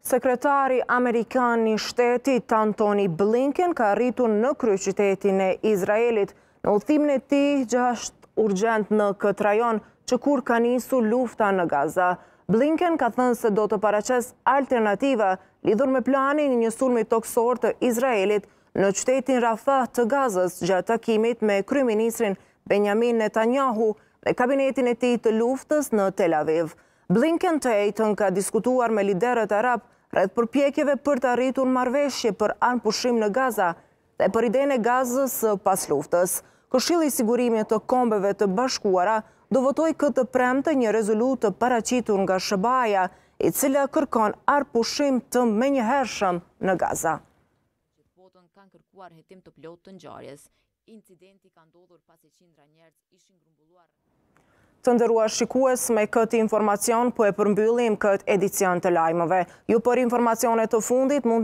Sekretari Amerikan I Shtetit Antony Blinken ka arritur në kryeqytetin e Izraelit në udhëtimin e tij gjashtë urgjent në këtë rajon që kur ka nisur lufta në Gaza. Blinken ka thënë se do të paraqes alternativa lidhur me planin e një sulmi toksor të Izraelit në qytetin Rafah të Gazës gjatë takimit me kryeministrin Benjamin Netanyahu dhe kabinetin e tij të luftës në Tel Aviv. Blinken të njëjtën ka diskutuar me liderët arab rreth përpjekjeve për të arritur marrëveshje për anëpushim në Gaza dhe për idenë e Gazës pas luftës. Këshilli I Sigurimit të Kombeve të Bashkuara do votoi këtë premte një rezolutë të paraqitur nga SBA, I cila kërkon anëpushim të menjëhershëm në Gaza. Botën kanë kërkuar hetim të plotë të ngjarjes. Incidenti ka ndodhur pasi qindra njerëz ishin grumbulluar. Të nderuar shikues, me këtë informacion po e përmbyllim këtë edicion të lajmeve. Ju për informacione të fundit mund